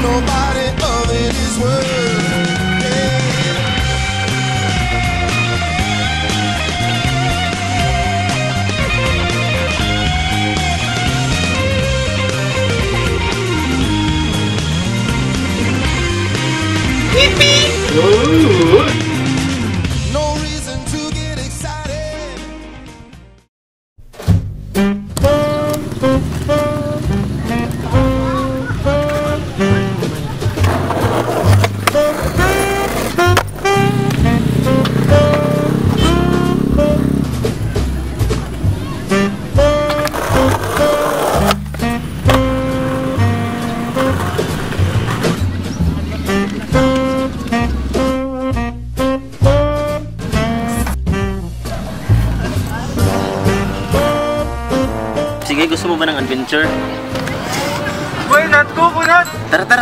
Nobody other in this world. No reason to get excited. Sige, gusto mo ba ng adventure? Why not? Go for that! Tara.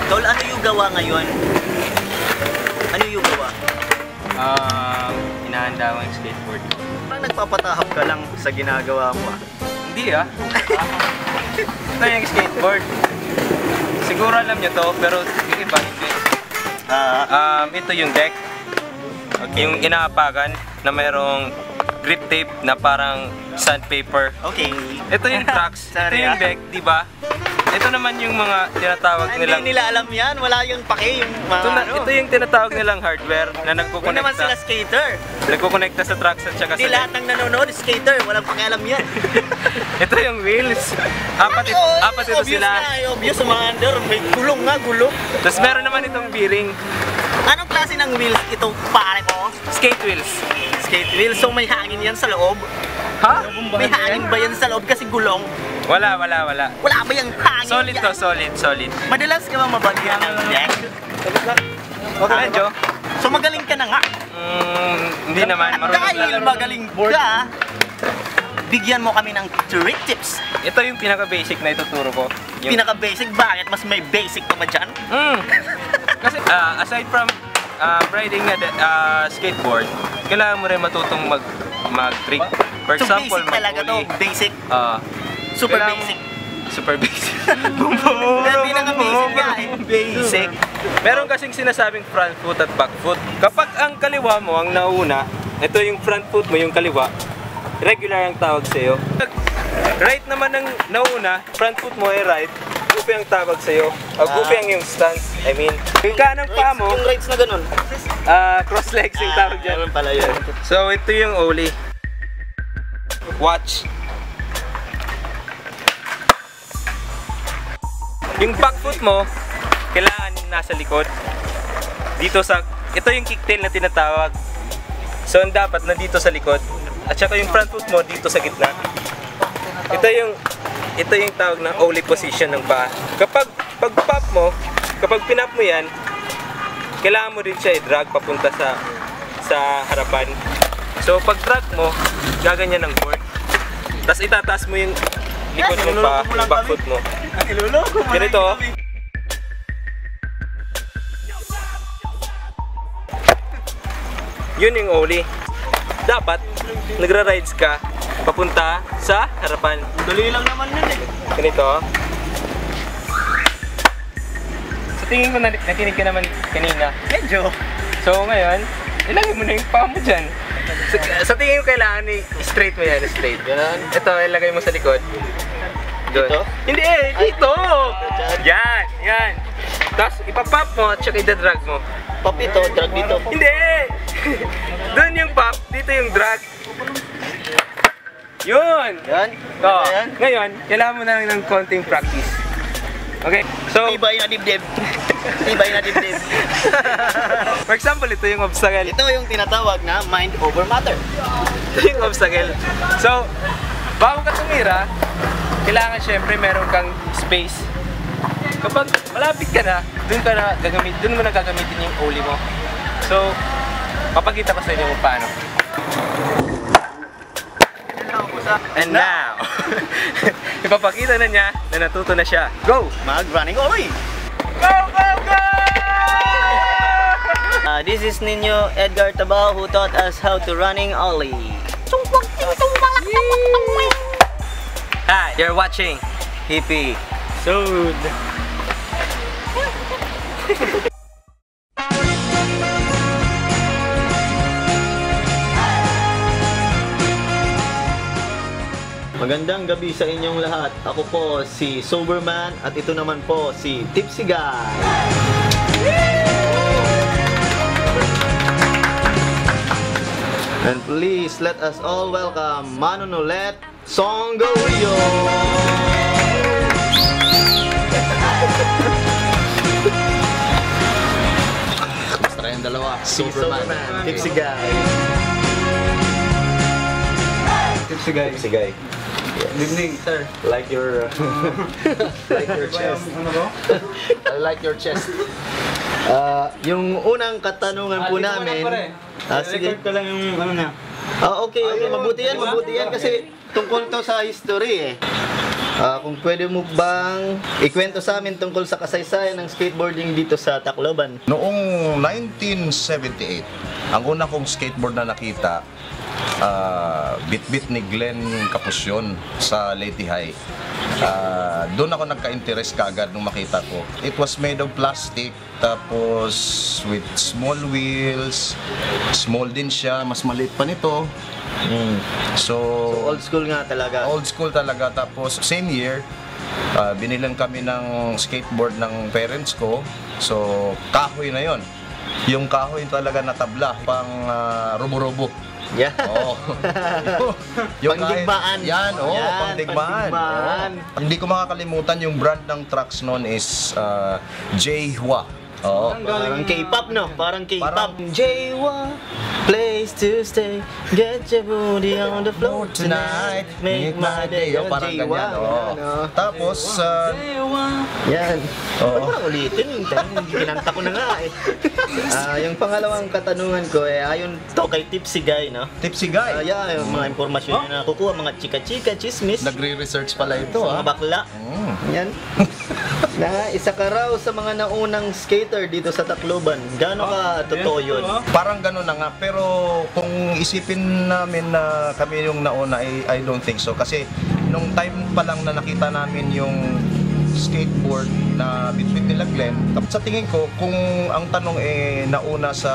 Tol, ano yung gawa ngayon? Ano yung gawa? Inahanda ko yung skateboard. Parang nagpapatahap ka lang sa ginagawa mo ah. Hindi ah. Ito yung skateboard. Siguro alam nyo to, pero yung iba hindi. Ito yung deck. Okay. Yung inaapakan na mayroong grip tape na parang sandpaper. Okay. Ito yung tracks. Ito yung deck, di ba? Ito naman yung mga tinatawag nilang... Hindi nila alam yan. Wala yung pake, yung mga Ito yung tinatawag nilang hardware na Hindi naman nagkukonekta. sila skater. Nagkukonekta sa tracks at saka Hindi sa lahat ng nanonood skater. Walang pakialam yan. Ito yung wheels. Apat ito sila. Obvious sa mga under. May gulong nga, gulong. Tapos meron naman itong bearing. Anong klase ng wheels ito, pare ko? Skate wheels. Skate wheels. So may hangin yan sa loob. Ha? May hangin ba yan sa loob kasi gulong? Wala. Wala ba yung hangin? Solid to, solid. Madalas ka ba mabagyan ng deck? Okay, medyo. So magaling ka na nga. Hindi naman. At dahil magaling ka, bigyan mo kami ng 3 tips. Ito yung pinaka-basic na ituturo ko. Yung... Pinaka-basic? Bakit? Mas may basic pa ba dyan? Kasi aside from riding na skateboard, kailangan mo rin matutong mag-trick. For So example, basic talaga to? Basic? Super basic? Super basic. Pinaka-basic nga eh. Basic. Meron kasing sinasabing front foot at back foot. Kapag ang kaliwa mo ang nauna, ito yung front foot mo, yung kaliwa, regular ang tawag sa'yo. Right naman ang nauna, front foot mo ay right, goofy ang tawag sa'yo. Goofy ang yung stance, I mean. Yung kanang paa mo, Yung rights na ganun? cross legs yung tawag dyan. Ganun pala yun. So ito yung ollie. Watch. Yung back foot mo, kailangan nasa likod. Dito sa, ito yung kicktail na tinatawag. So ang dapat na dito sa likod. At saka yung front foot mo dito sa gitna. Ito yung tawag ng ollie position ng paa. Kapag pag-pop mo, kapag pinap mo yan, kailangan mo din siya i-drag papunta sa harapan. So pag drag mo, gaganyan ng board. Tapos itataas mo yung likod ng paa, yung back foot mo. Ganito. Yun yung ollie. Dapat nagra-rides ka papunta sa harapan. Dali lang naman yun eh. Ganito. Sa tingin ko nakinig ka naman kanina. Medyo. So ngayon, ilagay mo na yung paa mo dyan. Sa tingin ko kailangan straight mo yan, straight. Ganun. Ito, ilagay mo sa likod. Doon. Dito? Hindi dito! Yan. Tapos ipapop mo at saka i-drag mo. Pop ito, drag dito. Hindi! Doon yung pop, dito yung drag. Yun! Yan? Oo. Yan? Ngayon, kailangan mo na lang ng konting practice. Okay? So, Tibay na dibdib. Tibay na dibdib. for example, ito yung obstacle. Ito yung tinatawag na mind over matter. Ito yung obstacle. So, bago ka tumira, kailangan syempre meron kang space. Kapag malapit ka na, dun mo na gagamitin yung ollie mo. So, papakita ko sa inyo kung paano. And now, ipapakita na niya na natuto na siya. Go! Mag-running ollie! Go! This is Ninyo Edgar Tabao who taught us how to running ollie. You're watching Hippie. Sud. Magandang gabi sa inyong lahat. Ako po si Soberman at ito naman po si Tipsy Guy. And please let us all welcome Manonolet Songorio. Basta kayong dalawa. Si Soberman, Tipsy Guy. Tipsy guy. Tipsy Guy. Good evening, sir. Like your chest. Ano ba? I like your chest. Yung unang katanungan po namin. Sige. Record ko lang yung ano na. Okay. Mabuti yan kasi tungkol to sa history eh. Kung pwede mo bang ikwento sa amin tungkol sa kasaysayan ng skateboarding dito sa Tacloban? Noong 1978, ang una kong skateboard na nakita, bit-bit ni Glenn Capusyon sa Leyte High. Doon ako nagka-interest kaagad nung makita ko. It was made of plastic, tapos with small wheels, small din siya, mas maliit pa nito. So Old school nga talaga. old school talaga. Tapos same year, binilan kami ng skateboard ng parents ko. So kahoy na yon. Yung kahoy talaga na tabla, pang rubo-rubo. Yeah. Oo. Pangdigmaan. Yan, oo, Yan, pangdigmaan. pangdigmaan. Oo. Hindi ko makakalimutan yung brand ng trucks noon is J-Hua. Oo. Parang K-pop, no? Parang K-pop. Parang- J1, place to stay. Get your booty on the floor tonight. Make my day. Oh, parang J1, ganyan. Oo. yan, oh. Tapos, Yan. Oo. Ba't parang ulitin? Kinanta ko na nga eh. Yung pangalawang katanungan ko eh, ayon to kay Tipsy Guy, no? Tipsy Guy. Yung mga impormasyon na nakukuha, mga chika-chika, chismis, Nagre-research pala ito, mga bakla. Yan. Na isa ka raw sa mga naunang skater dito sa Tacloban. Gaano ka totoo yun? Parang gano'n na nga, pero kung isipin namin na kami yung nauna, I don't think so. Kasi nung time pa lang na nakita namin yung skateboard na bitbit nila Glenn, sa tingin ko, kung ang tanong nauna sa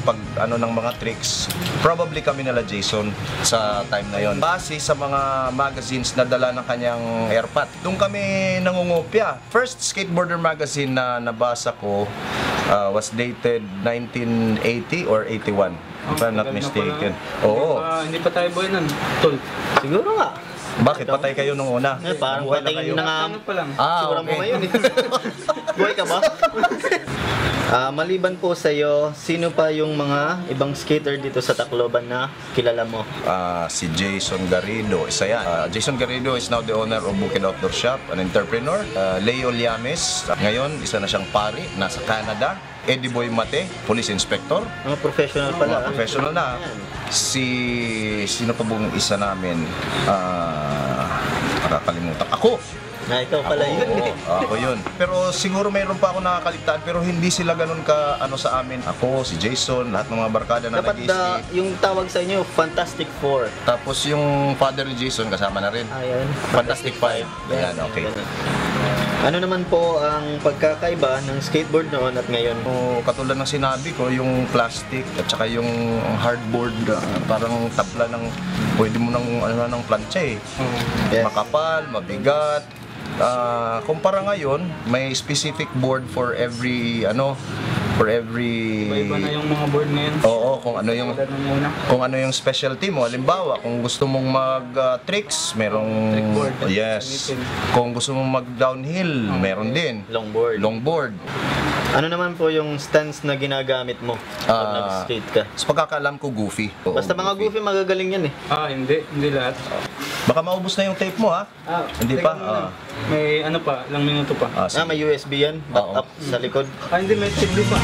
pag ng mga tricks, probably kami nila Jason sa time na yon. Base sa mga magazines na dala ng kanyang airpat, doon kami nangungopia. First skateboarder magazine na nabasa ko was dated 1980 or 81, if I'm not mistaken. Oo. Hindi pa tayo boy nun. Tol. Siguro nga. Bakit patay kayo nung una? Parang Buhay na patay kayo. na nga. Ano pa lang? Siguro mo ngayon eh. Buhay ka ba? Maliban po sa'yo, sino pa yung mga ibang skater dito sa Tacloban na kilala mo? Si Jason Garrido, isa yan. Jason Garrido is now the owner of Bukid Outdoor Shop, an entrepreneur. Leo Llames, ngayon isa na siyang pari, nasa Canada. Eddie Boy Mate, police inspector. Mga professional pala. Mga professional na. Sino pa bang isa namin? Nakakalimutan. Ako! Ikaw pala yun eh. Ako yun. Pero siguro mayroon pa ako nakakaligtaan, pero hindi sila ganun ka sa amin. Ako, si Jason, lahat ng mga barkada na Dapat nag-skate. yung tawag sa inyo, Fantastic Four. Tapos yung father ni Jason kasama na rin. Ayan. Fantastic Five. Ayan, okay. Ano naman po ang pagkakaiba ng skateboard noon at ngayon? So, katulad ng sinabi ko, yung plastic at saka yung hardboard, parang tabla ng pwede mo ng plancha eh. Yes. Makapal, mabigat. Kumpara ngayon, may specific board for every Iba na yung mga board ngayon. Oo, kung ano yung Wala nang muna. kung ano yung specialty mo. Halimbawa, kung gusto mong mag-tricks, merong Trickboard. yes. Kung gusto mong mag-downhill, meron din. Longboard. Longboard. Ano naman po yung stance na ginagamit mo pag nag-skate ka? Sa pagkakaalam ko, goofy. Oo, Basta mga goofy, magagaling yan eh. Hindi lahat. Baka maubos na yung tape mo, ha? Hindi teka pa? muna. May ano pa, ilang minuto pa. Sige. May USB yan, back Oo. up sa likod. Hindi, may CD pa.